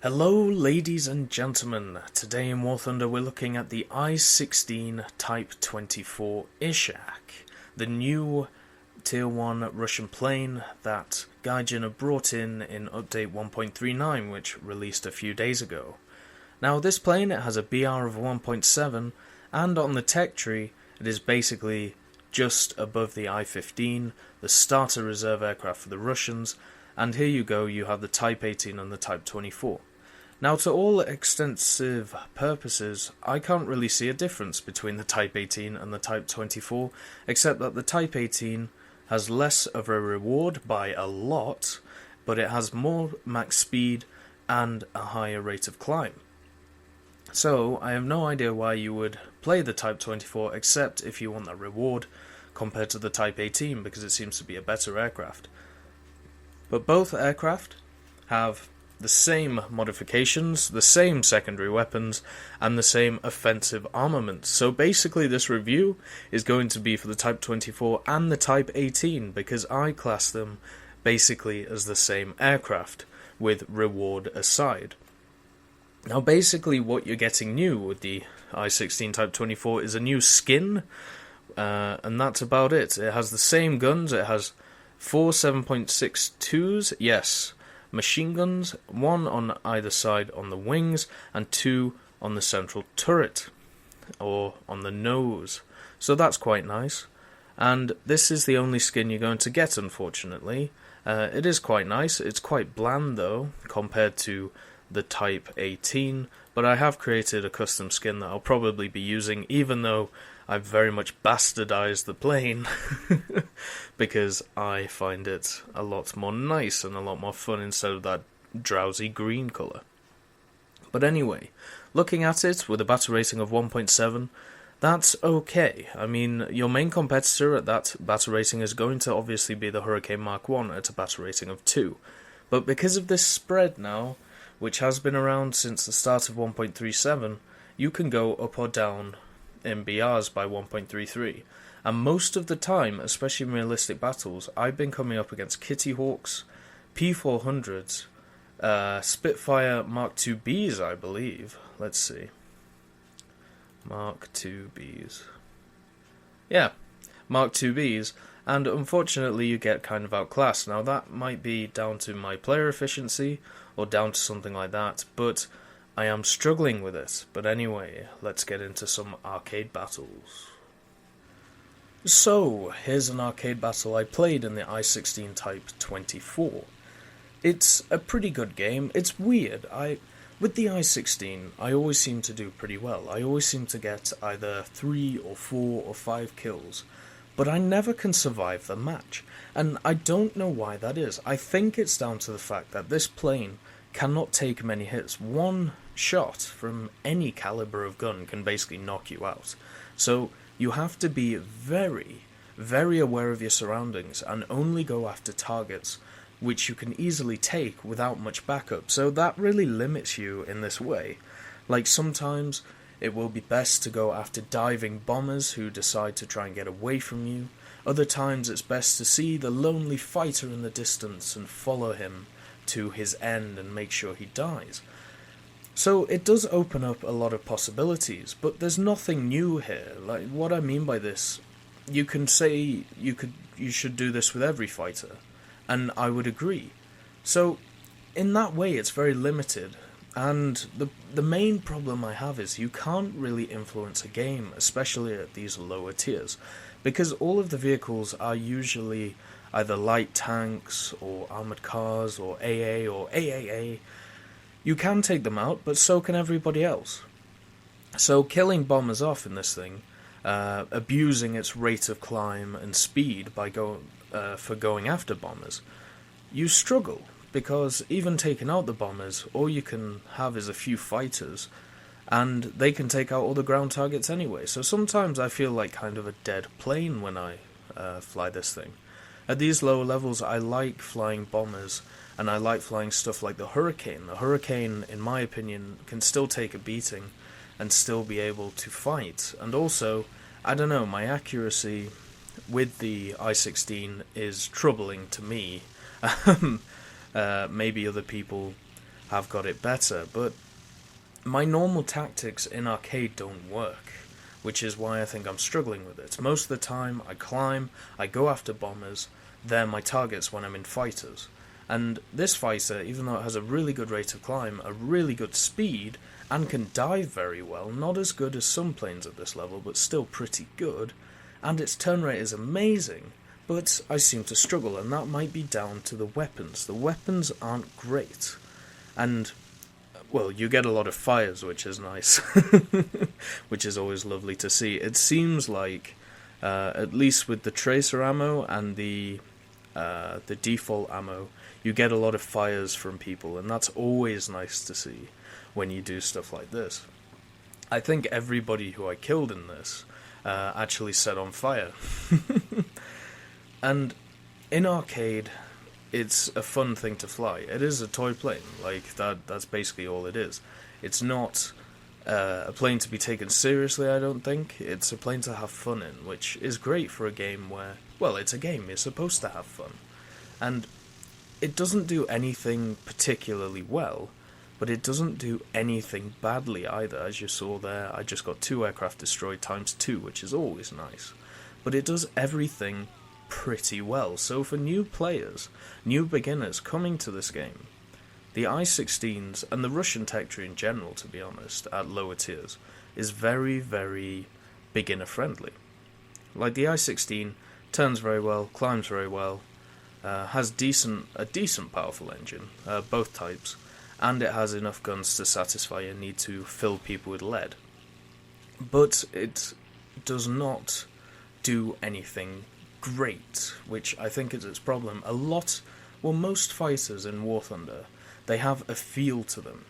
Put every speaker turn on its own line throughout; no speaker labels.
Hello ladies and gentlemen, today in War Thunder we're looking at the I-16 Type 24 Ishak, the new Tier 1 Russian plane that Gaijin have brought in update 1.39, which released a few days ago. Now this plane, it has a BR of 1.7, and on the tech tree it is basically just above the I-15, the starter reserve aircraft for the Russians, and here you go, you have the Type 18 and the Type 24. Now, to all extensive purposes, I can't really see a difference between the Type 18 and the Type 24, except that the Type 18 has less of a reward by a lot, but it has more max speed and a higher rate of climb. So, I have no idea why you would play the Type 24, except if you want that reward compared to the Type 18, because it seems to be a better aircraft. But both aircraft have the same modifications, the same secondary weapons, and the same offensive armament. So basically this review is going to be for the Type 24 and the Type 18, because I class them basically as the same aircraft, with reward aside. Now basically what you're getting new with the I-16 Type 24 is a new skin, and that's about it. It has the same guns, it has 4 7.62s, yes, machine guns, 1 on either side on the wings, and 2 on the central turret, or on the nose. So that's quite nice. And this is the only skin you're going to get, unfortunately. It is quite nice. It's quite bland, though, compared to the Type 18, but I have created a custom skin that I'll probably be using, even though I've very much bastardized the plane, because I find it a lot more nice and a lot more fun instead of that drowsy green colour. But anyway, looking at it with a battle rating of 1.7, that's okay. I mean, your main competitor at that battle rating is going to obviously be the Hurricane Mark 1 at a battle rating of 2. But because of this spread now, which has been around since the start of 1.37, you can go up or down in BRs by 1.33, and most of the time, especially in realistic battles, I've been coming up against Kitty Hawks, P400s, Spitfire Mark 2Bs, I believe. Let's see. Mark 2Bs. Yeah, Mark 2Bs, and unfortunately you get kind of outclassed. Now that might be down to my player efficiency, or down to something like that, but I am struggling with it. But anyway, let's get into some arcade battles. So, here's an arcade battle I played in the I-16 Type 24. It's a pretty good game. It's weird. With the I-16, I always seem to do pretty well. I always seem to get either 3 or 4 or 5 kills, but I never can survive the match, and I don't know why that is. I think it's down to the fact that this plane cannot take many hits. One shot from any caliber of gun can basically knock you out. So you have to be very, very aware of your surroundings and only go after targets which you can easily take without much backup. So that really limits you in this way. Like sometimes it will be best to go after diving bombers who decide to try and get away from you. Other times it's best to see the lonely fighter in the distance and follow him to his end and make sure he dies. So it does open up a lot of possibilities, but there's nothing new here. Like, what I mean by this, you can say you should do this with every fighter, and I would agree. So in that way it's very limited, and the main problem I have is you can't really influence a game, especially at these lower tiers, because all of the vehicles are usually either light tanks or armoured cars or AA or AAA. You can take them out, but so can everybody else. So killing bombers off in this thing, abusing its rate of climb and speed by going after bombers, you struggle, because even taking out the bombers, all you can have is a few fighters, and they can take out all the ground targets anyway. So sometimes I feel like kind of a dead plane when I fly this thing. At these lower levels, I like flying bombers, and I like flying stuff like the Hurricane. The Hurricane, in my opinion, can still take a beating and still be able to fight. And also, I don't know, my accuracy with the I-16 is troubling to me. Maybe other people have got it better, but my normal tactics in arcade don't work, which is why I think I'm struggling with it. Most of the time, I climb, I go after bombers, they're my targets when I'm in fighters. And this fighter, even though it has a really good rate of climb, a really good speed, and can dive very well, not as good as some planes at this level, but still pretty good, and its turn rate is amazing, but I seem to struggle, and that might be down to the weapons. The weapons aren't great, and well, you get a lot of fires, which is nice, which is always lovely to see. It seems like, at least with the tracer ammo and the default ammo, you get a lot of fires from people, and that's always nice to see when you do stuff like this. I think everybody who I killed in this actually set on fire. And in arcade, it's a fun thing to fly. It is a toy plane, like that's basically all it is. It's not a plane to be taken seriously, I don't think. It's a plane to have fun in, which is great for a game where, well, it's a game, you're supposed to have fun. And it doesn't do anything particularly well, but it doesn't do anything badly either. As you saw there, I just got 2 aircraft destroyed times 2, which is always nice. But it does everything pretty well. So for new players, new beginners coming to this game, the I-16s, and the Russian tech tree in general, to be honest, at lower tiers, is very, very beginner friendly. Like the I-16 turns very well, climbs very well, has a decent powerful engine, both types, and it has enough guns to satisfy your need to fill people with lead. But it does not do anything great, which I think is its problem. Most fighters in War Thunder, they have a feel to them.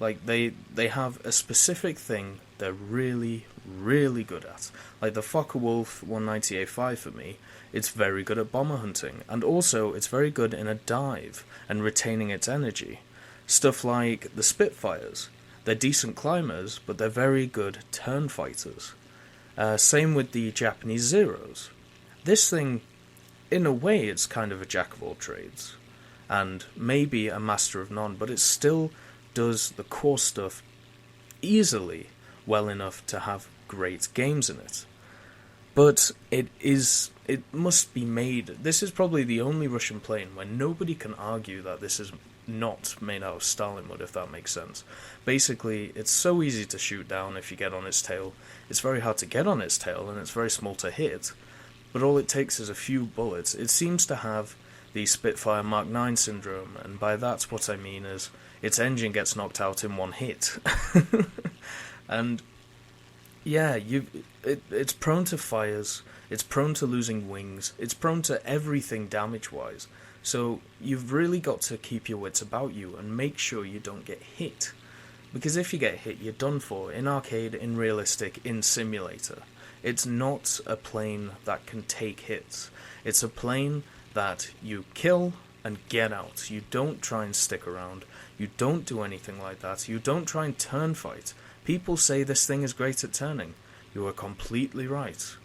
Like, they have a specific thing they're really, really good at. Like the Focke-Wulf 190A5 for me, it's very good at bomber hunting, and also it's very good in a dive and retaining its energy. Stuff like the Spitfires, they're decent climbers, but they're very good turn fighters. Same with the Japanese Zeros. This thing, in a way, it's kind of a jack of all trades, and maybe a master of none, but it still does the core stuff easily well enough to have great games in it. But it must be made. This is probably the only Russian plane where nobody can argue that this is not made out of Stalin wood, if that makes sense. Basically, it's so easy to shoot down if you get on its tail. It's very hard to get on its tail, and it's very small to hit. But all it takes is a few bullets. It seems to have the Spitfire Mark 9 syndrome, and by that what I mean is its engine gets knocked out in one hit. And yeah, it's prone to fires, it's prone to losing wings, it's prone to everything damage-wise. So you've really got to keep your wits about you and make sure you don't get hit. Because if you get hit, you're done for. In arcade, in realistic, in simulator. It's not a plane that can take hits. It's a plane that you kill and get out. You don't try and stick around. You don't do anything like that. You don't try and turn fight. People say this thing is great at turning. You are completely right.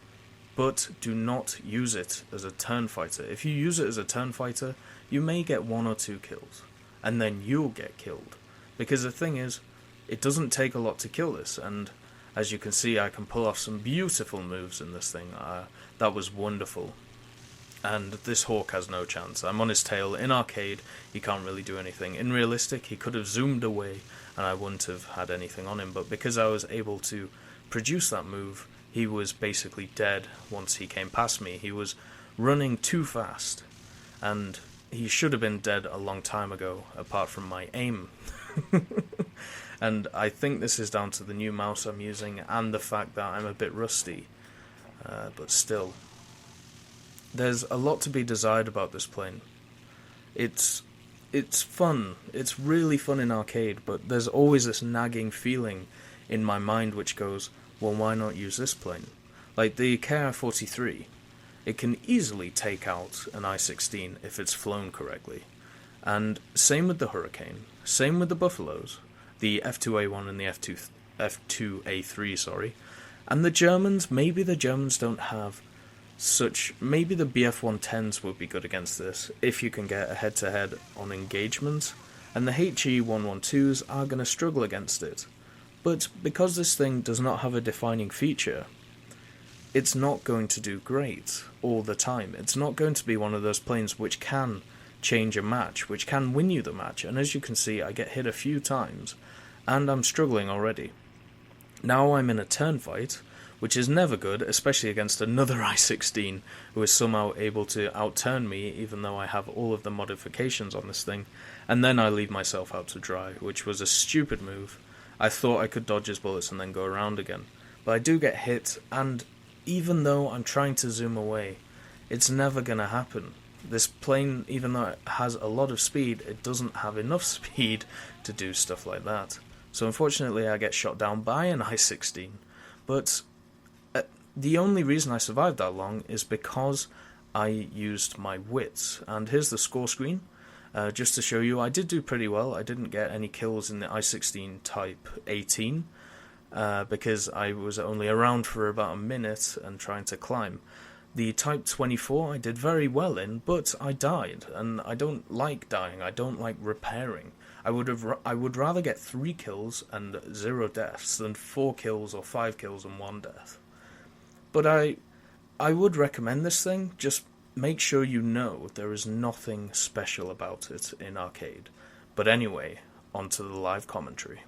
But do not use it as a turn fighter. If you use it as a turn fighter, you may get 1 or 2 kills. And then you'll get killed. Because the thing is, it doesn't take a lot to kill this, and as you can see, I can pull off some beautiful moves in this thing. That was wonderful. And this Hawk has no chance. I'm on his tail. In arcade, he can't really do anything. In realistic, he could have zoomed away, and I wouldn't have had anything on him. But because I was able to produce that move, he was basically dead once he came past me. He was running too fast, and he should have been dead a long time ago, apart from my aim. And I think this is down to the new mouse I'm using and the fact that I'm a bit rusty. But still, there's a lot to be desired about this plane. It's fun. It's really fun in arcade, but there's always this nagging feeling in my mind which goes, well, why not use this plane? Like the KI-43, it can easily take out an I-16 if it's flown correctly. And same with the Hurricane, same with the Buffaloes, the F2A1 and the F2A3, sorry. And the Germans, maybe the Germans don't have such... Maybe the BF-110s would be good against this, if you can get a head-to-head on engagement. and the HE-112s are going to struggle against it. But because this thing does not have a defining feature, it's not going to do great all the time. It's not going to be one of those planes which can change a match, which can win you the match, and as you can see, I get hit a few times, and I'm struggling already. Now I'm in a turn fight, which is never good, especially against another I-16, who is somehow able to outturn me, even though I have all of the modifications on this thing, and then I leave myself out to dry, which was a stupid move. I thought I could dodge his bullets and then go around again, but I do get hit, and even though I'm trying to zoom away, it's never gonna happen. This plane, even though it has a lot of speed, it doesn't have enough speed to do stuff like that. So unfortunately I get shot down by an I-16, but the only reason I survived that long is because I used my wits. And here's the score screen, just to show you I did do pretty well. I didn't get any kills in the I-16 Type 18, because I was only around for about a minute and trying to climb. The Type 24 I did very well in, but I died, and I don't like dying, I don't like repairing. I would rather get 3 kills and 0 deaths than 4 kills or 5 kills and 1 death. But I would recommend this thing, just make sure you know there is nothing special about it in arcade. But anyway, onto the live commentary.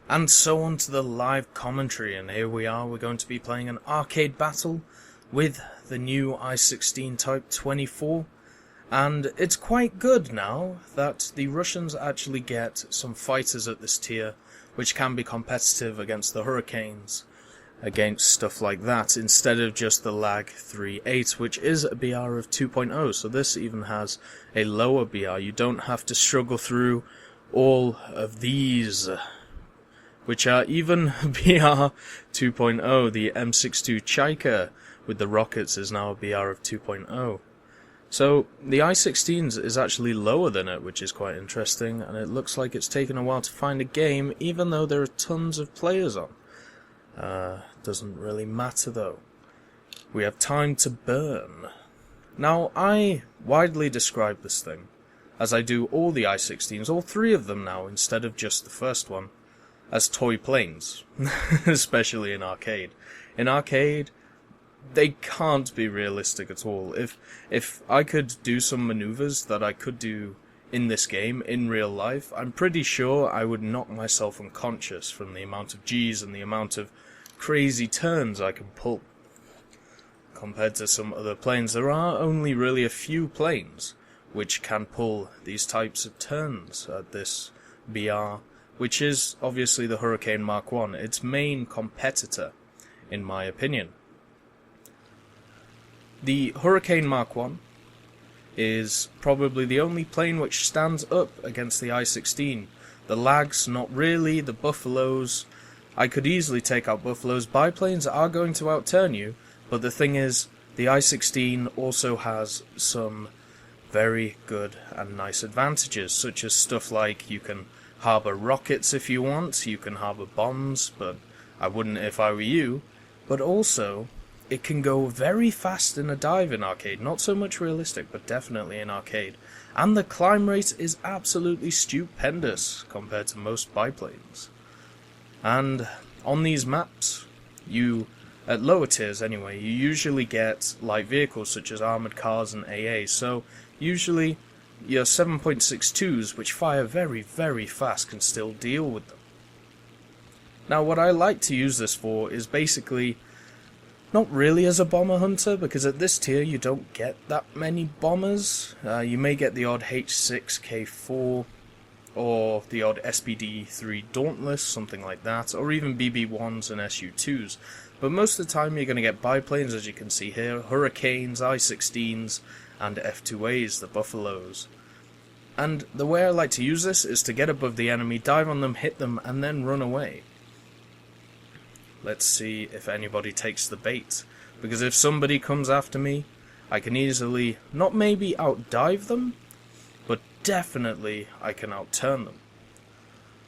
And so on to the live commentary, and here we are, we're going to be playing an arcade battle with the new I-16 Type 24, and it's quite good now that the Russians actually get some fighters at this tier, which can be competitive against the Hurricanes, against stuff like that, instead of just the Lag 3.8, which is a BR of 2.0, so this even has a lower BR. You don't have to struggle through all of these, which are even BR 2.0. The M62 Chaika with the rockets is now a BR of 2.0. So the I-16s is actually lower than it, which is quite interesting, and it looks like it's taken a while to find a game, even though there are tons of players on. Doesn't really matter though. We have time to burn. Now, I widely describe this thing, as I do all the I-16s, all 3 of them now, instead of just the first one, as toy planes, especially in arcade. In arcade, they can't be realistic at all. If I could do some maneuvers that I could do in this game, in real life, I'm pretty sure I would knock myself unconscious from the amount of G's and the amount of crazy turns I can pull. Compared to some other planes, there are only really a few planes which can pull these types of turns at this BR, which is obviously the Hurricane Mark I, its main competitor, in my opinion. The Hurricane Mark I is probably the only plane which stands up against the I-16. The Lags, not really. The Buffaloes, I could easily take out Buffaloes. Biplanes are going to outturn you, but the thing is, the I-16 also has some very good and nice advantages, such as stuff like you can harbour rockets if you want, you can harbour bombs, but I wouldn't if I were you, but also it can go very fast in a dive in arcade, not so much realistic, but definitely in arcade. And the climb rate is absolutely stupendous compared to most biplanes. And on these maps, at lower tiers anyway, you usually get light vehicles such as armoured cars and AA, so usually your 7.62s, which fire very, very fast, can still deal with them. Now what I like to use this for is basically not really as a bomber hunter, because at this tier you don't get that many bombers. You may get the odd H6K4 or the odd SPD-3 Dauntless, something like that, or even BB-1s and SU-2s. But most of the time you're going to get biplanes, as you can see here, Hurricanes, I-16s, and F2As, the Buffaloes. And the way I like to use this is to get above the enemy, dive on them, hit them, and then run away. Let's see if anybody takes the bait, because if somebody comes after me, I can easily, not maybe outdive them, but definitely I can outturn them.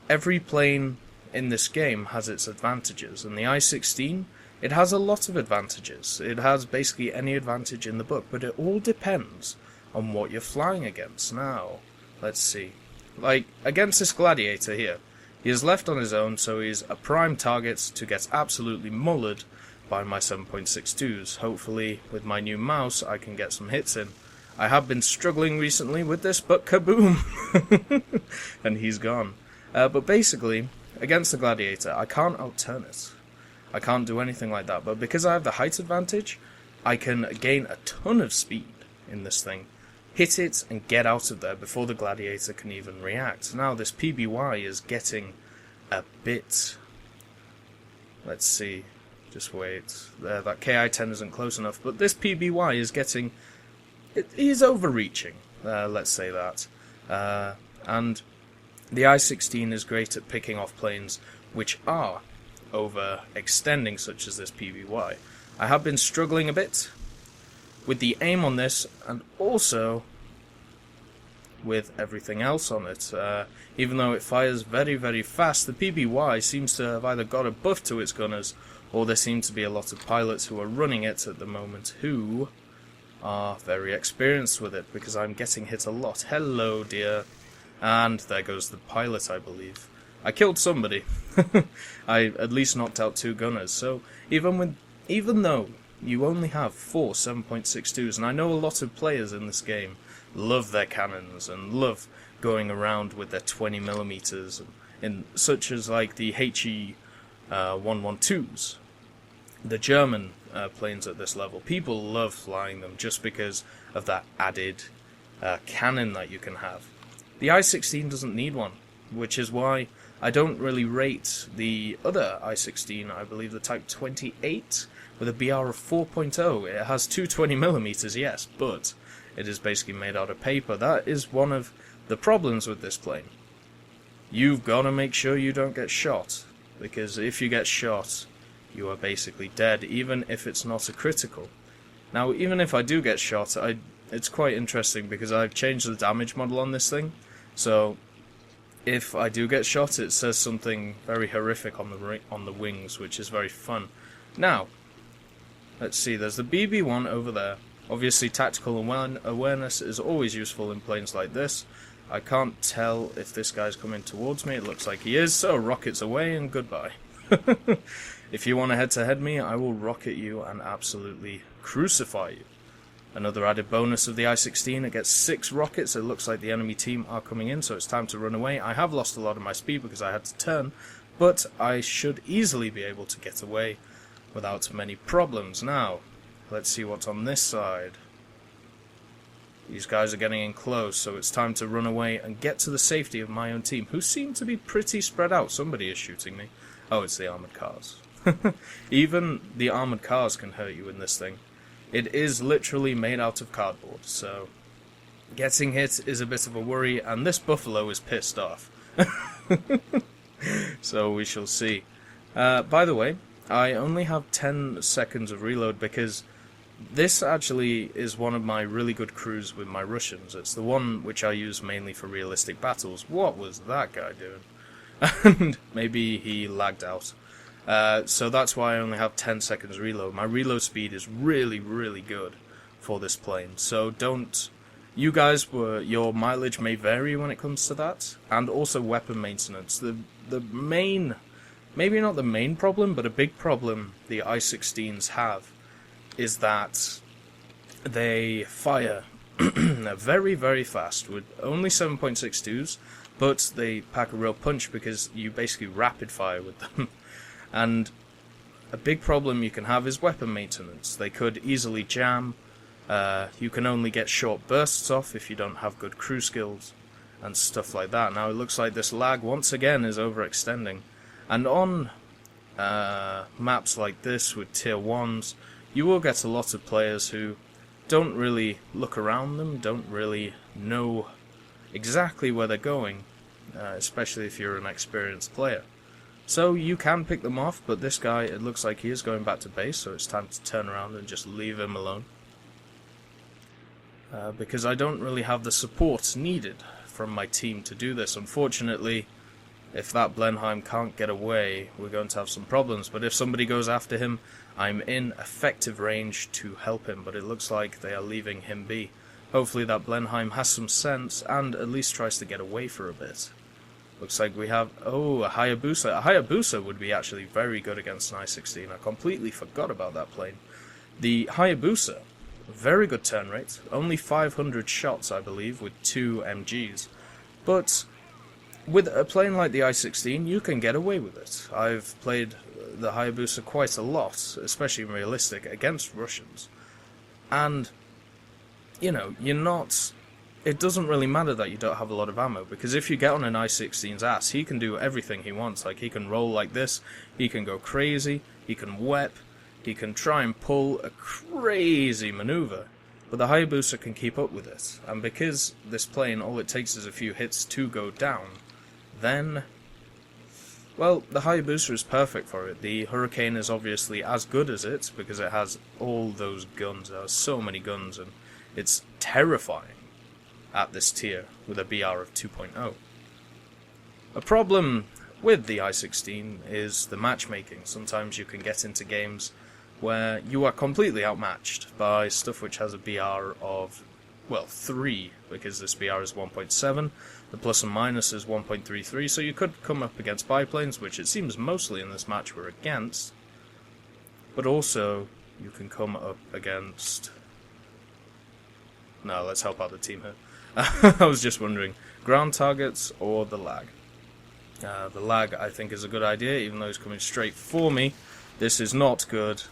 Every plane in this game has its advantages, and the I-16, it has a lot of advantages. It has basically any advantage in the book, but it all depends on what you're flying against. Now, let's see. like, against this gladiator here, he is left on his own, so he's a prime target to get absolutely mullered by my 7.62s. Hopefully, with my new mouse, I can get some hits in. I have been struggling recently with this, but kaboom! And he's gone. But basically, against the gladiator, I can't outturn it. I can't do anything like that, but because I have the height advantage, I can gain a ton of speed in this thing, hit it, and get out of there before the gladiator can even react. Now, this PBY is getting a bit... Let's see. Just wait. There, that KI-10 isn't close enough, but this PBY is getting... He's overreaching, let's say that. And the I-16 is great at picking off planes which are overextending, such as this PBY. I have been struggling a bit with the aim on this, and also with everything else on it. Even though it fires very, very fast, the PBY seems to have either got a buff to its gunners, or there seem to be a lot of pilots who are running it at the moment who are very experienced with it, because I'm getting hit a lot. Hello, dear. And there goes the pilot, I believe. I killed somebody. I at least knocked out 2 gunners. So even though you only have 4 7.62s, and I know a lot of players in this game love their cannons and love going around with their 20mm, and such as like the HE 112s, the German planes at this level. People love flying them just because of that added cannon that you can have. The I-16 doesn't need one, which is why I don't really rate the other I-16, I believe the Type 28, with a BR of 4.0. It has 220mm, yes, but it is basically made out of paper. That is one of the problems with this plane. You've got to make sure you don't get shot, because if you get shot, you are basically dead, even if it's not a critical. Now, even if I do get shot, it's quite interesting because I've changed the damage model on this thing. So, if I do get shot, it says something very horrific on the wings, which is very fun. Now, let's see, there's the BB-1 over there. Obviously, tactical awareness is always useful in planes like this. I can't tell if this guy's coming towards me. It looks like he is, so rockets away and goodbye. If you want to head-to-head me, I will rocket you and absolutely crucify you. Another added bonus of the I-16, it gets 6 rockets. It looks like the enemy team are coming in, so it's time to run away. I have lost a lot of my speed because I had to turn, but I should easily be able to get away without many problems. Now, let's see what's on this side. These guys are getting in close, so it's time to run away and get to the safety of my own team, who seem to be pretty spread out. Somebody is shooting me. Oh, it's the armoured cars. Even the armoured cars can hurt you in this thing. It is literally made out of cardboard, so getting hit is a bit of a worry, and this buffalo is pissed off. So we shall see. By the way, I only have 10 seconds of reload because this actually is one of my really good crews with my Russians. It's the one which I use mainly for realistic battles. What was that guy doing? And maybe he lagged out. So that's why I only have 10 seconds reload. My reload speed is really, really good for this plane. So don't... You guys, your mileage may vary when it comes to that. And also weapon maintenance. The main... Maybe not the main problem, but a big problem the I-16s have is that they fire very, very fast with only 7.62s, but they pack a real punch because you basically rapid fire with them. And a big problem you can have is weapon maintenance. They could easily jam. You can only get short bursts off if you don't have good crew skills and stuff like that. Now it looks like this lag once again is overextending. And on maps like this with tier 1s, you will get a lot of players who don't really look around them, don't really know exactly where they're going, especially if you're an experienced player. So you can pick them off, but this guy, it looks like he is going back to base, so it's time to turn around and just leave him alone. Because I don't really have the support needed from my team to do this. Unfortunately, if that Blenheim can't get away, we're going to have some problems. But if somebody goes after him, I'm in effective range to help him. But it looks like they are leaving him be. Hopefully that Blenheim has some sense and at least tries to get away for a bit. Looks like we have... Oh, a Hayabusa. A Hayabusa would be actually very good against an I-16. I completely forgot about that plane. The Hayabusa, very good turn rate. Only 500 shots, I believe, with 2 MGs. But with a plane like the I-16, you can get away with it. I've played the Hayabusa quite a lot, especially in realistic, against Russians. And, you know, you're not... It doesn't really matter that you don't have a lot of ammo, because if you get on an I-16's ass, he can do everything he wants. Like, he can roll like this, he can go crazy, he can whip, he can try and pull a crazy maneuver. But the Hayabusa can keep up with it, and because this plane, all it takes is a few hits to go down, then... Well, the Hayabusa is perfect for it. The Hurricane is obviously as good as it, because it has all those guns. There are so many guns, and it's terrifying at this tier with a BR of 2.0. A problem with the I-16 is the matchmaking. Sometimes you can get into games where you are completely outmatched by stuff which has a BR of, well, 3, because this BR is 1.7, the plus and minus is 1.33, so you could come up against biplanes, which it seems mostly in this match we're against, but also you can come up against... No, let's help out the team here. I was just wondering, ground targets or the lag? The lag, I think, is a good idea, even though he's coming straight for me. This is not good,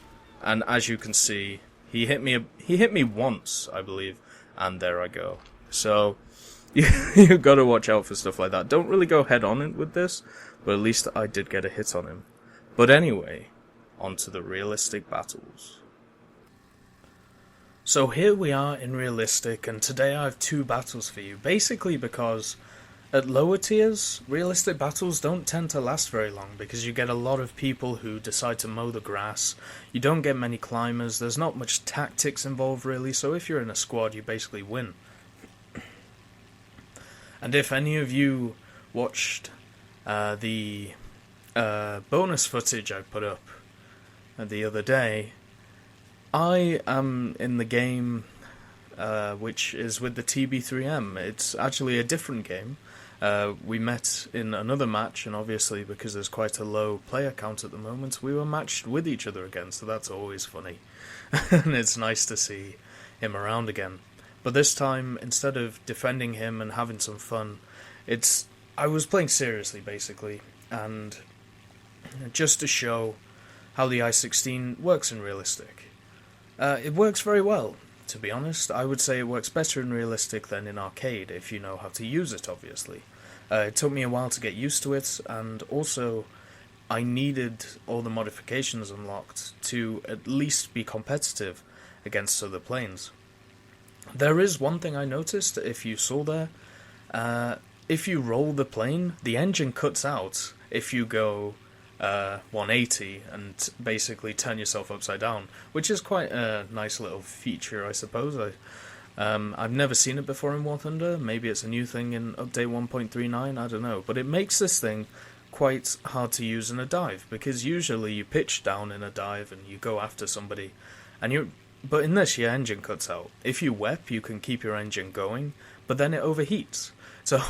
and as you can see, he hit me once, I believe, and there I go. So, you've got to watch out for stuff like that. Don't really go head on with this, but at least I did get a hit on him. But anyway, on to the realistic battles. So here we are in realistic, and today I have 2 battles for you, basically because at lower tiers, realistic battles don't tend to last very long, because you get a lot of people who decide to mow the grass, you don't get many climbers, there's not much tactics involved really, so if you're in a squad you basically win. And if any of you watched the bonus footage I put up the other day, I am in the game which is with the TB3M. It's actually a different game. We met in another match, and obviously because there's quite a low player count at the moment, we were matched with each other again, so that's always funny. And it's nice to see him around again. But this time, instead of defending him and having some fun, I was playing seriously, basically, and just to show how the I-16 works in realistic. It works very well, to be honest. I would say it works better in realistic than in arcade, if you know how to use it, obviously. It took me a while to get used to it, and also I needed all the modifications unlocked to at least be competitive against other planes. There is one thing I noticed, if you saw there. If you roll the plane, the engine cuts out if you go 180 and basically turn yourself upside down, which is quite a nice little feature, I suppose. I've never seen it before in War Thunder. Maybe it's a new thing in update 1.39, I don't know. But it makes this thing quite hard to use in a dive, because usually you pitch down in a dive and you go after somebody, but in this your engine cuts out. If you WEP, you can keep your engine going, but then it overheats. So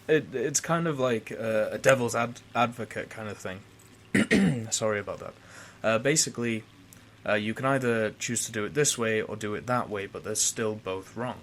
it's kind of like a devil's advocate kind of thing. Sorry about that. Basically, you can either choose to do it this way or do it that way, but they're still both wrong.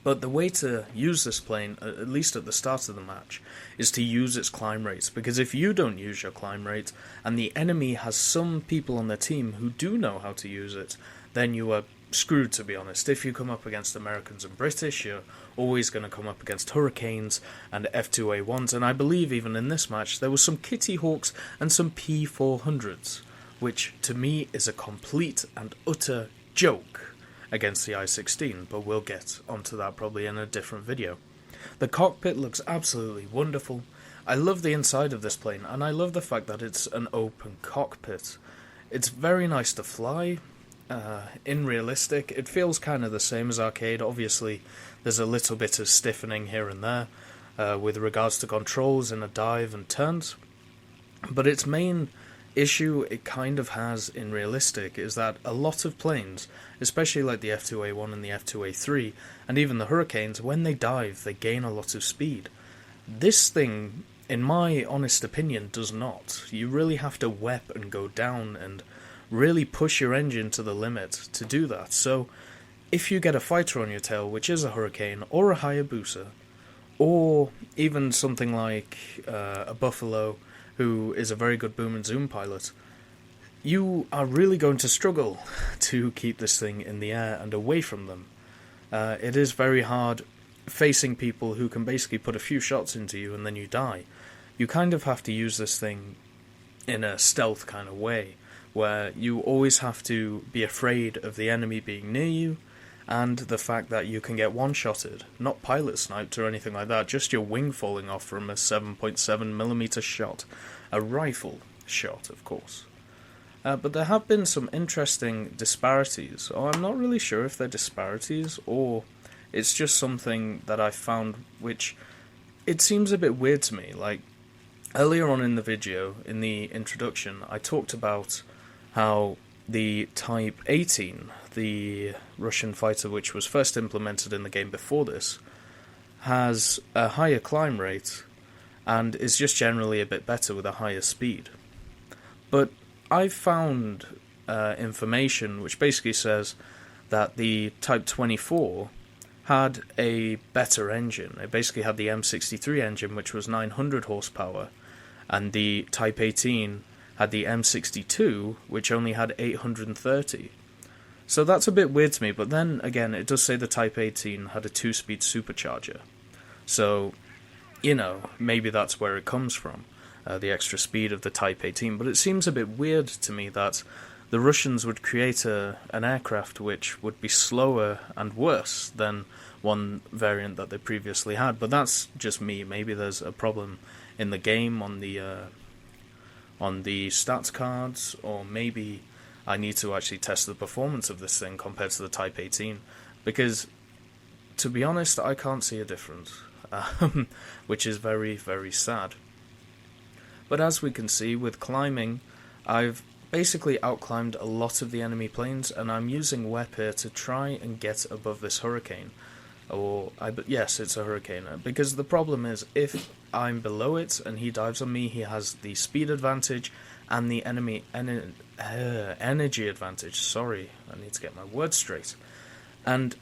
But the way to use this plane, at least at the start of the match, is to use its climb rates, because if you don't use your climb rate, and the enemy has some people on their team who do know how to use it, then you are screwed, to be honest. If you come up against Americans and British, you're always going to come up against Hurricanes and F2A1s, and I believe even in this match there was some Kitty Hawks and some P400s, which to me is a complete and utter joke against the I-16, but we'll get onto that probably in a different video. The cockpit looks absolutely wonderful. I love the inside of this plane, and I love the fact that it's an open cockpit. It's very nice to fly. In realistic, it feels kind of the same as arcade. Obviously, there's a little bit of stiffening here and there with regards to controls in a dive and turns, but its main issue it kind of has in realistic is that a lot of planes, especially like the F2A1 and the F2A3, and even the Hurricanes, when they dive, they gain a lot of speed. This thing, in my honest opinion, does not. You really have to wep and go down and really push your engine to the limit to do that. So, if you get a fighter on your tail, which is a Hurricane, or a Hayabusa, or even something like a Buffalo, who is a very good boom and zoom pilot, you are really going to struggle to keep this thing in the air and away from them. It is very hard facing people who can basically put a few shots into you and then you die. You kind of have to use this thing in a stealth kind of way, where you always have to be afraid of the enemy being near you, and the fact that you can get one-shotted, not pilot sniped or anything like that, just your wing falling off from a 7.7mm shot. A rifle shot, of course. But there have been some interesting disparities. I'm not really sure if they're disparities, or it's just something that I found which, it seems a bit weird to me. Like, earlier on in the video, in the introduction, I talked about how the Type 18, the Russian fighter which was first implemented in the game before this, has a higher climb rate and is just generally a bit better with a higher speed. But I've found information which basically says that the Type 24 had a better engine. It basically had the M63 engine, which was 900 horsepower, and the Type 18 had the M62, which only had 830. So that's a bit weird to me, but then again, it does say the Type 18 had a 2-speed supercharger. So, you know, maybe that's where it comes from, the extra speed of the Type 18. But it seems a bit weird to me that the Russians would create an aircraft which would be slower and worse than one variant that they previously had. But that's just me. Maybe there's a problem in the game on the stats cards, or maybe I need to actually test the performance of this thing compared to the Type 18, because, to be honest, I can't see a difference, which is very, very sad. But as we can see, with climbing, I've basically outclimbed a lot of the enemy planes, and I'm using WEP here to try and get above this Hurricane. Yes, it's a Hurricane, because the problem is, if I'm below it and he dives on me, he has the speed advantage and the enemy energy advantage. Sorry, I need to get my words straight. And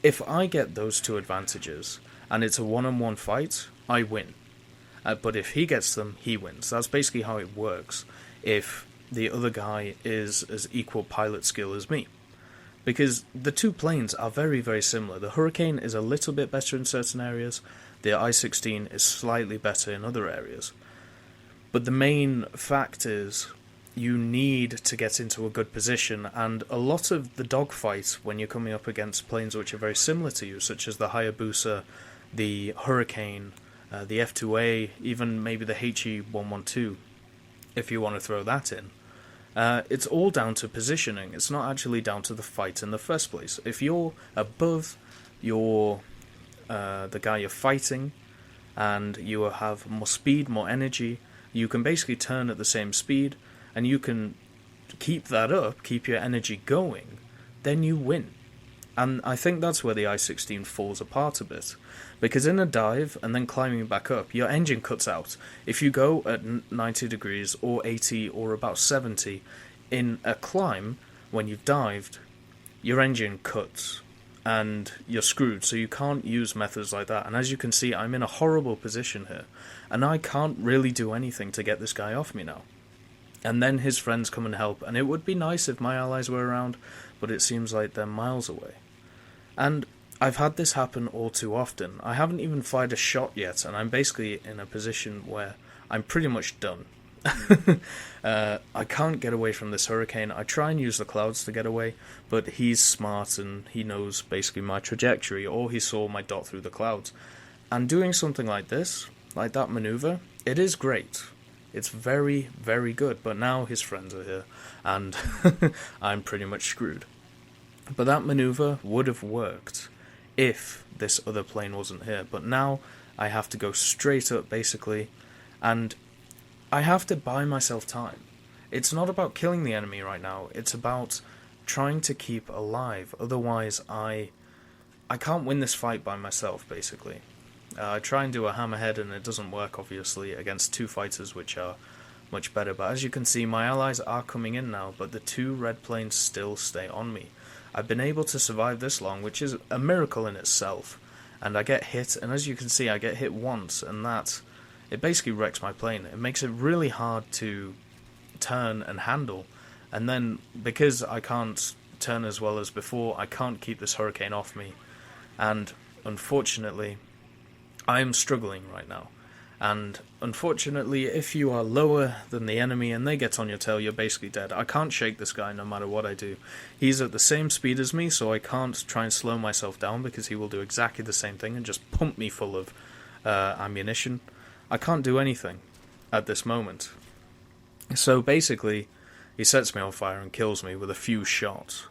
if I get those two advantages and it's a one-on-one fight, I win. But if he gets them, he wins. That's basically how it works if the other guy is as equal pilot skill as me. Because the two planes are very, very similar. The Hurricane is a little bit better in certain areas. The I-16 is slightly better in other areas. But the main fact is you need to get into a good position, and a lot of the dogfight when you're coming up against planes which are very similar to you, such as the Hayabusa, the Hurricane, the F2A, even maybe the HE-112, if you want to throw that in, it's all down to positioning. It's not actually down to the fight in the first place. If you're above the guy you're fighting, and you have more speed, more energy, you can basically turn at the same speed, and you can keep that up, keep your energy going, then you win. And I think that's where the I-16 falls apart a bit. Because in a dive, and then climbing back up, your engine cuts out. If you go at 90 degrees, or 80, or about 70, in a climb, when you've dived, your engine cuts, and you're screwed, so you can't use methods like that. And as you can see, I'm in a horrible position here, and I can't really do anything to get this guy off me now. And then his friends come and help, and it would be nice if my allies were around, but it seems like they're miles away. And I've had this happen all too often. I haven't even fired a shot yet, and I'm basically in a position where I'm pretty much done. I can't get away from this Hurricane. I try and use the clouds to get away, but he's smart and he knows basically my trajectory, or he saw my dot through the clouds. And doing something like this, like that maneuver, it is great. It's very, very good, but now his friends are here, and I'm pretty much screwed. But that maneuver would have worked if this other plane wasn't here, but now I have to go straight up, basically, and I have to buy myself time. it's not about killing the enemy right now, it's about trying to keep alive. Otherwise, I can't win this fight by myself, basically. I try and do a hammerhead and it doesn't work, obviously, against two fighters which are much better. But as you can see, my allies are coming in now, but the two red planes still stay on me. I've been able to survive this long, which is a miracle in itself. And I get hit, and as you can see, I get hit once, and it basically wrecks my plane. It makes it really hard to turn and handle. And then, because I can't turn as well as before, I can't keep this hurricane off me. And unfortunately, I am struggling right now. And unfortunately, if you are lower than the enemy and they get on your tail, you're basically dead. I can't shake this guy no matter what I do. He's at the same speed as me, so I can't try and slow myself down because he will do exactly the same thing and just pump me full of ammunition. I can't do anything at this moment. So basically, he sets me on fire and kills me with a few shots.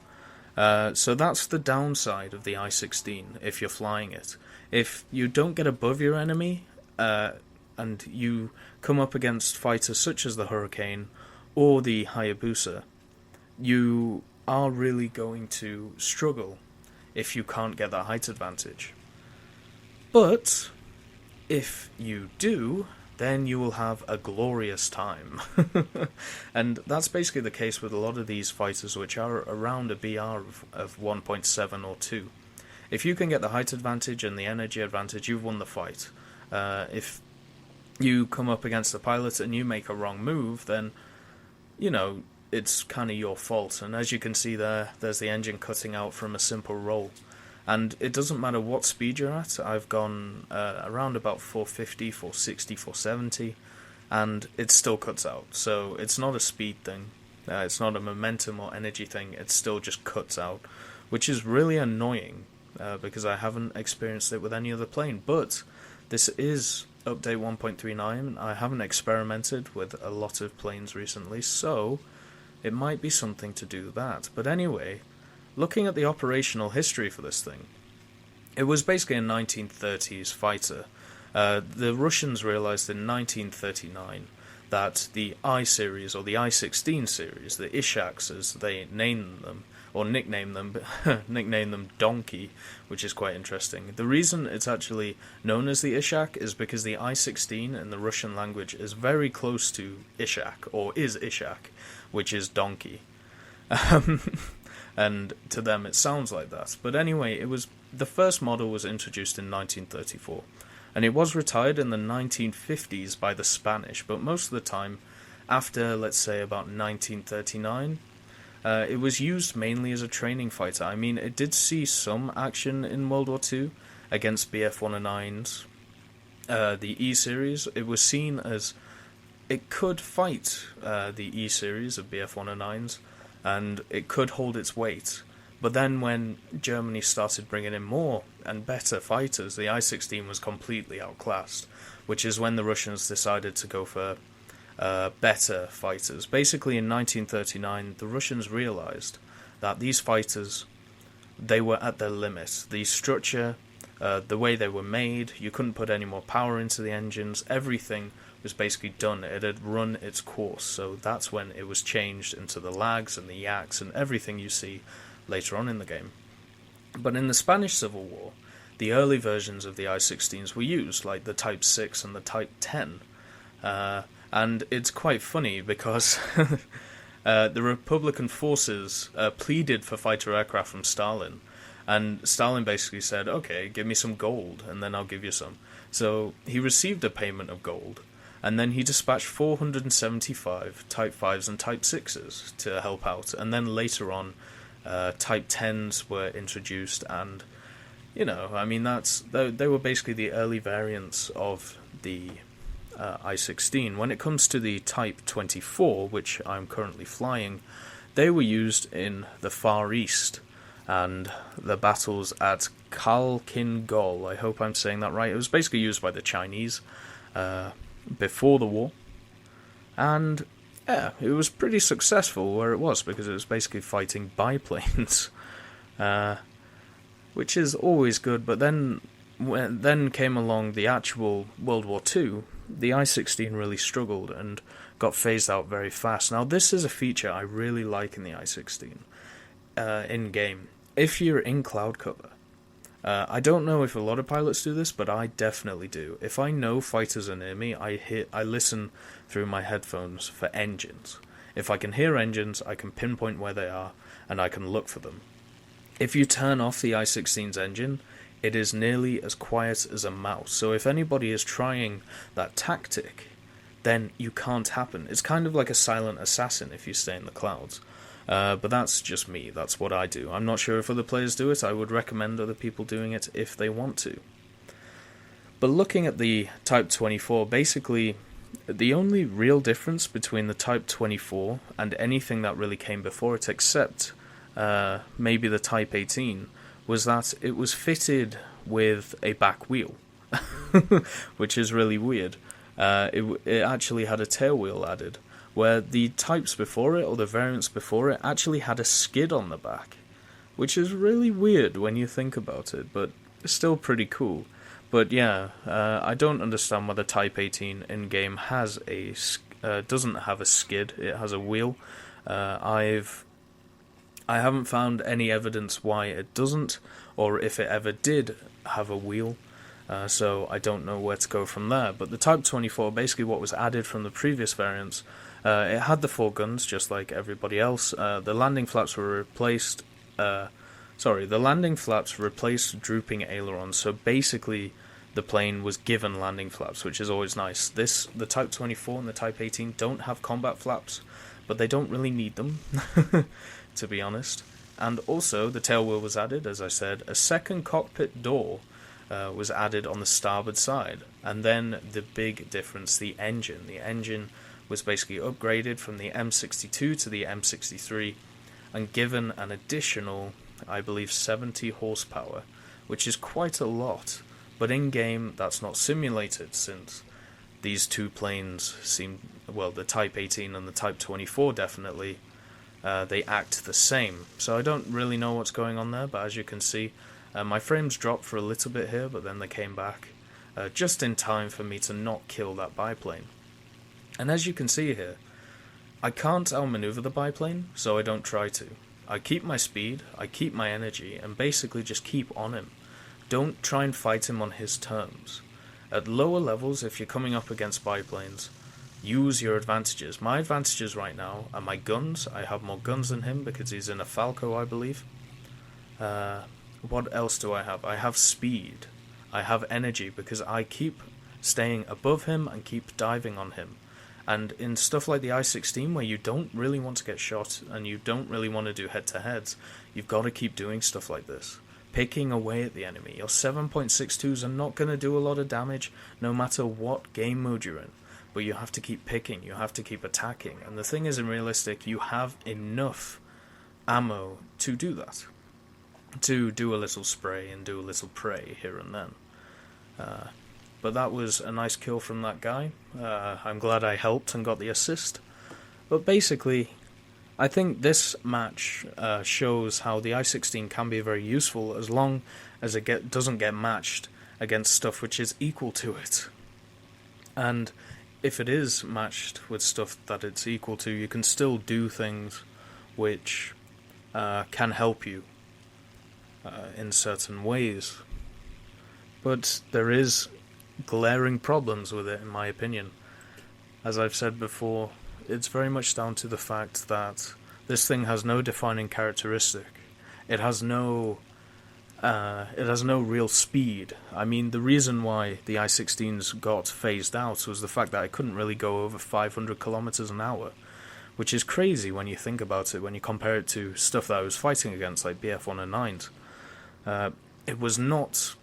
So that's the downside of the I-16 if you're flying it. If you don't get above your enemy, and you come up against fighters such as the Hurricane or the Hayabusa, you are really going to struggle if you can't get that height advantage. But if you do, then you will have a glorious time. And that's basically the case with a lot of these fighters which are around a BR of 1.7 or 2. If you can get the height advantage and the energy advantage, you've won the fight. If you come up against the pilot and you make a wrong move, then, you know, it's kind of your fault. And as you can see there's the engine cutting out from a simple roll. And it doesn't matter what speed you're at. I've gone around about 450, 460, 470, and it still cuts out. So it's not a speed thing. It's not a momentum or energy thing. It still just cuts out, which is really annoying because I haven't experienced it with any other plane. But this is update 1.39. I haven't experimented with a lot of planes recently, so it might be something to do that. But anyway, looking at the operational history for this thing, it was basically a 1930s fighter. The Russians realized in 1939 that the I-series, or the I-16 series, the Ishaks as they named them, or nicknamed them Donkey, which is quite interesting. The reason it's actually known as the Ishak is because the I-16 in the Russian language is very close to Ishak, or is Ishak, which is donkey. And to them it sounds like that. But anyway, the first model was introduced in 1934, and it was retired in the 1950s by the Spanish, but most of the time, after, let's say, about 1939, it was used mainly as a training fighter. I mean, it did see some action in World War II against Bf-109s. The E-series, it was seen as it could fight the E-series of Bf-109s, and it could hold its weight. But then when Germany started bringing in more and better fighters, the I-16 was completely outclassed, which is when the Russians decided to go for better fighters. Basically, in 1939, the Russians realized that these fighters, they were at their limit. The structure, the way they were made, you couldn't put any more power into the engines, everything was basically done. It had run its course, so that's when it was changed into the lags and the yaks and everything you see later on in the game. But in the Spanish Civil War, the early versions of the I-16s were used, like the Type 6 and the Type 10. And it's quite funny because the Republican forces pleaded for fighter aircraft from Stalin, and Stalin basically said, okay, give me some gold, and then I'll give you some. So he received a payment of gold, and then he dispatched 475 Type 5s and Type 6s to help out, and then later on, Type 10s were introduced, and, you know, I mean, they were basically the early variants of the I-16. When it comes to the Type 24, which I'm currently flying, they were used in the Far East, and the battles at Khalkhin Gol, I hope I'm saying that right. It was basically used by the Chinese before the war, and yeah, it was pretty successful where it was, because it was basically fighting biplanes, which is always good. But then came along the actual World War II. The I-16 really struggled, and got phased out very fast. Now, this is a feature I really like in the I-16 in-game. If you're in cloud cover, I don't know if a lot of pilots do this, but I definitely do. If I know fighters are near me, I listen through my headphones for engines. If I can hear engines, I can pinpoint where they are, and I can look for them. If you turn off the I-16's engine, it is nearly as quiet as a mouse. So if anybody is trying that tactic, then you can't happen. It's kind of like a silent assassin if you stay in the clouds. But that's just me, that's what I do. I'm not sure if other players do it. I would recommend other people doing it if they want to. But looking at the Type 24, basically the only real difference between the Type 24 and anything that really came before it, except maybe the Type 18, was that it was fitted with a back wheel, which is really weird. It actually had a tail wheel added, where the types before it, or the variants before it, actually had a skid on the back, which is really weird when you think about it, but still pretty cool. But yeah, I don't understand why the Type 18 in-game has doesn't have a skid. It has a wheel. I haven't found any evidence why it doesn't, or if it ever did have a wheel. So I don't know where to go from there. But the Type 24, basically what was added from the previous variants, it had the 4 guns, just like everybody else. The landing flaps were replaced... the landing flaps replaced drooping ailerons, so basically the plane was given landing flaps, which is always nice. The Type 24 and the Type 18 don't have combat flaps, but they don't really need them, to be honest. And also, the tail wheel was added, as I said. A second cockpit door was added on the starboard side. And then the big difference, the engine. The engine was basically upgraded from the M62 to the M63 and given an additional, I believe, 70 horsepower, which is quite a lot. But in-game, that's not simulated, since these two planes seem, well, the Type 18 and the Type 24 definitely, they act the same. So I don't really know what's going on there, but as you can see, my frames dropped for a little bit here, but then they came back, just in time for me to not kill that biplane. And as you can see here, I can't outmaneuver the biplane, so I don't try to. I keep my speed, I keep my energy, and basically just keep on him. Don't try and fight him on his terms. At lower levels, if you're coming up against biplanes, use your advantages. My advantages right now are my guns. I have more guns than him because he's in a Falco, I believe. What else do I have? I have speed. I have energy because I keep staying above him and keep diving on him. And in stuff like the I-16, where you don't really want to get shot and you don't really want to do head-to-heads, you've got to keep doing stuff like this. Picking away at the enemy. Your 7.62s are not going to do a lot of damage no matter what game mode you're in. But you have to keep picking, you have to keep attacking. And the thing is, in realistic, you have enough ammo to do that. To do a little spray and do a little prey here and then. But that was a nice kill from that guy. I'm glad I helped and got the assist. But basically, I think this match shows how the I-16 can be very useful as long as it doesn't get matched against stuff which is equal to it. And if it is matched with stuff that it's equal to, you can still do things which can help you in certain ways. But there is glaring problems with it, in my opinion. As I've said before, it's very much down to the fact that this thing has no defining characteristic. It has no real speed. I mean, the reason why the I-16s got phased out was the fact that I couldn't really go over 500 kilometers an hour, which is crazy when you think about it, when you compare it to stuff that I was fighting against, like BF-109s. It was not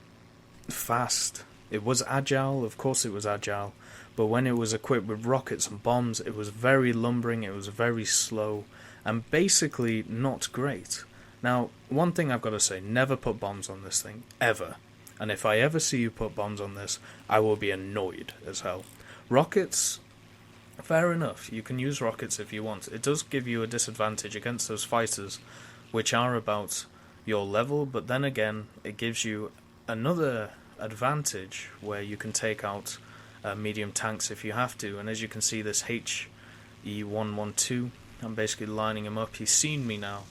fast. It was agile, of course it was agile, but when it was equipped with rockets and bombs, it was very lumbering, it was very slow, and basically not great. Now, one thing I've got to say, never put bombs on this thing, ever. And if I ever see you put bombs on this, I will be annoyed as hell. Rockets, fair enough, you can use rockets if you want. It does give you a disadvantage against those fighters, which are about your level, but then again, it gives you another advantage where you can take out medium tanks if you have to. And as you can see, this E112. I'm basically lining him up. He's seen me now,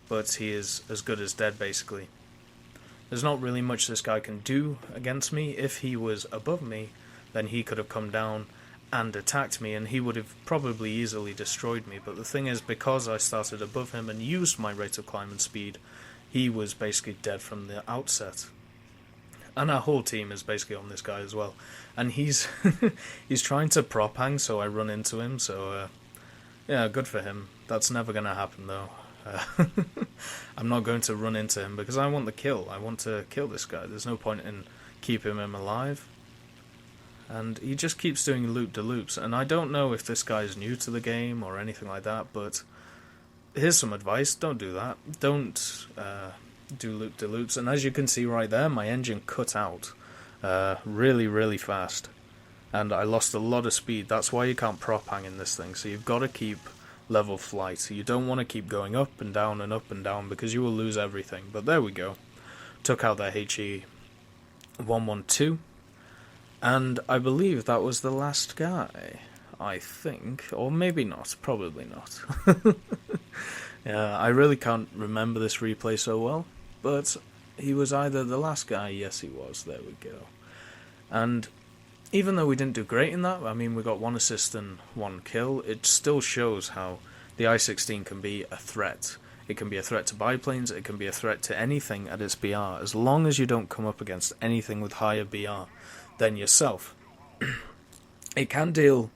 but he is as good as dead, basically. There's not really much this guy can do against me. If he was above me, then he could have come down and attacked me, and he would have probably easily destroyed me. But the thing is, because I started above him and used my rate of climb and speed, he was basically dead from the outset. And our whole team is basically on this guy as well. And he's he's trying to prop hang, so I run into him, so yeah, good for him. That's never going to happen, though. I'm not going to run into him because I want the kill. I want to kill this guy. There's no point in keeping him alive. And he just keeps doing loop-de-loops. And I don't know if this guy is new to the game or anything like that, but here's some advice. Don't do that. Don't do loop-de-loops. And as you can see right there, my engine cut out really, really fast. And I lost a lot of speed. That's why you can't prop hang in this thing. So you've got to keep level flight. You don't want to keep going up and down because you will lose everything. But there we go. Took out that HE112. And I believe that was the last guy. I think. Or maybe not. Probably not. Yeah, I really can't remember this replay so well. But he was either the last guy. Yes, he was. There we go. And even though we didn't do great in that, I mean, we got 1 assist and 1 kill, it still shows how the I-16 can be a threat. It can be a threat to biplanes, it can be a threat to anything at its BR, as long as you don't come up against anything with higher BR than yourself. It can deal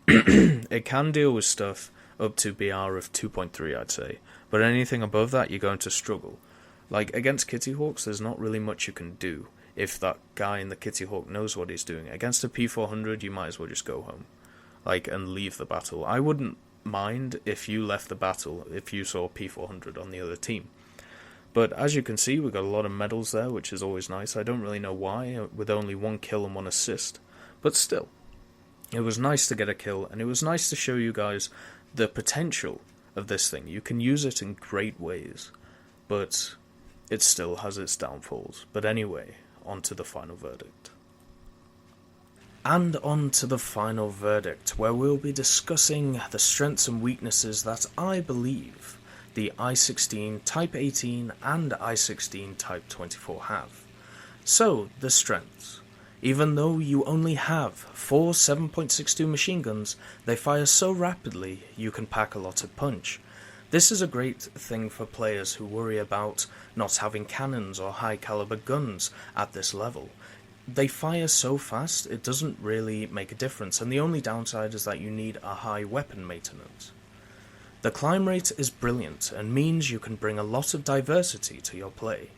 it can deal with stuff up to BR of 2.3, I'd say, but anything above that, you're going to struggle. Like, against Kitty Hawks, there's not really much you can do. If that guy in the Kitty Hawk knows what he's doing. Against a P400, you might as well just go home. Like, and leave the battle. I wouldn't mind if you left the battle if you saw P400 on the other team. But as you can see, we got a lot of medals there, which is always nice. I don't really know why, with only 1 kill and 1 assist. But still, it was nice to get a kill, and it was nice to show you guys the potential of this thing. You can use it in great ways, but it still has its downfalls. But anyway, on to the final verdict. And on to the final verdict, where we'll be discussing the strengths and weaknesses that I believe the I-16 Type 18 and I-16 Type 24 have. So, the strengths. Even though you only have 4 7.62 machine guns, they fire so rapidly you can pack a lot of punch. This is a great thing for players who worry about not having cannons or high caliber guns at this level. They fire so fast, it doesn't really make a difference, and the only downside is that you need a high weapon maintenance. The climb rate is brilliant, and means you can bring a lot of diversity to your play.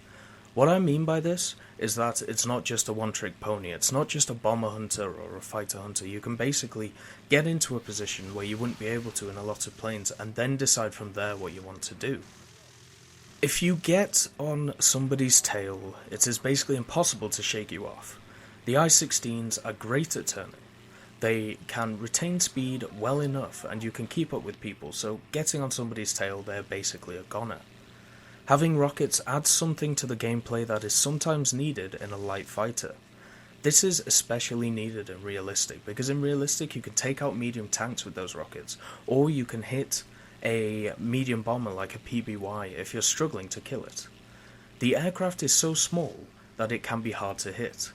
What I mean by this is that it's not just a one-trick pony, it's not just a bomber hunter or a fighter hunter. You can basically get into a position where you wouldn't be able to in a lot of planes, and then decide from there what you want to do. If you get on somebody's tail, it is basically impossible to shake you off. The I-16s are great at turning. They can retain speed well enough, and you can keep up with people, so getting on somebody's tail, they're basically a goner. Having rockets adds something to the gameplay that is sometimes needed in a light fighter. This is especially needed in realistic, because in realistic you can take out medium tanks with those rockets, or you can hit a medium bomber like a PBY if you're struggling to kill it. The aircraft is so small that it can be hard to hit.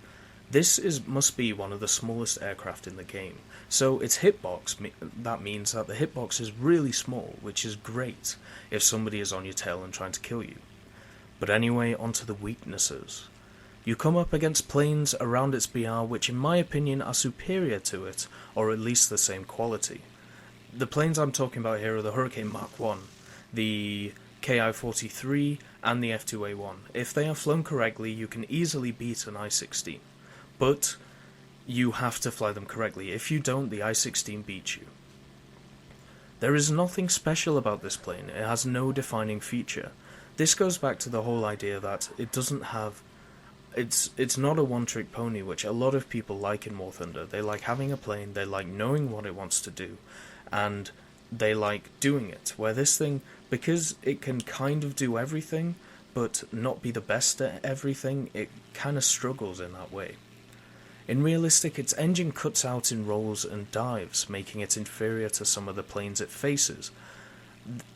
This must be one of the smallest aircraft in the game, so its hitbox, that means that the hitbox is really small, which is great if somebody is on your tail and trying to kill you. But anyway, onto the weaknesses. You come up against planes around its BR which in my opinion are superior to it, or at least the same quality. The planes I'm talking about here are the Hurricane Mark 1, the KI-43 and the F2A1. If they are flown correctly, you can easily beat an I-16. But you have to fly them correctly. If you don't, the I-16 beats you. There is nothing special about this plane. It has no defining feature. This goes back to the whole idea that it doesn't have... It's not a one-trick pony, which a lot of people like in War Thunder. They like having a plane, they like knowing what it wants to do, and they like doing it. Where this thing, because it can kind of do everything, but not be the best at everything, it kind of struggles in that way. In realistic, its engine cuts out in rolls and dives, making it inferior to some of the planes it faces.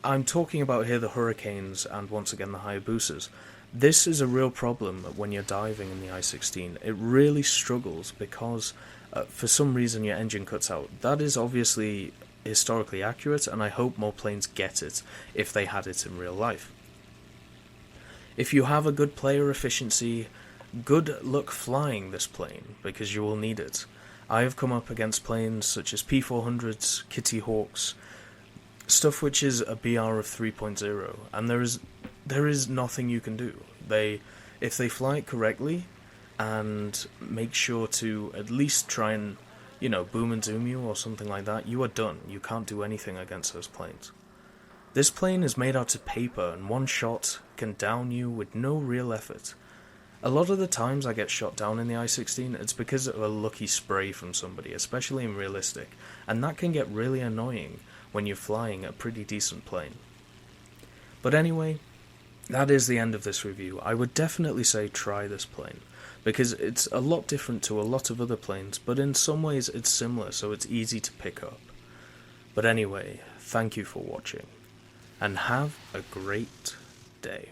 I'm talking about here the Hurricanes and once again the Hayabusas. This is a real problem when you're diving in the I-16. It really struggles because for some reason your engine cuts out. That is obviously historically accurate, and I hope more planes get it if they had it in real life. If you have a good player efficiency, good luck flying this plane, because you will need it. I have come up against planes such as P400s, Kitty Hawks, stuff which is a BR of 3.0, and there is nothing you can do. If they fly it correctly and make sure to at least try and, boom and zoom you or something like that, you are done. You can't do anything against those planes. This plane is made out of paper, and one shot can down you with no real effort. A lot of the times I get shot down in the I-16, it's because of a lucky spray from somebody, especially in realistic, and that can get really annoying when you're flying a pretty decent plane. But anyway, that is the end of this review. I would definitely say try this plane, because it's a lot different to a lot of other planes, but in some ways it's similar, so it's easy to pick up. But anyway, thank you for watching, and have a great day.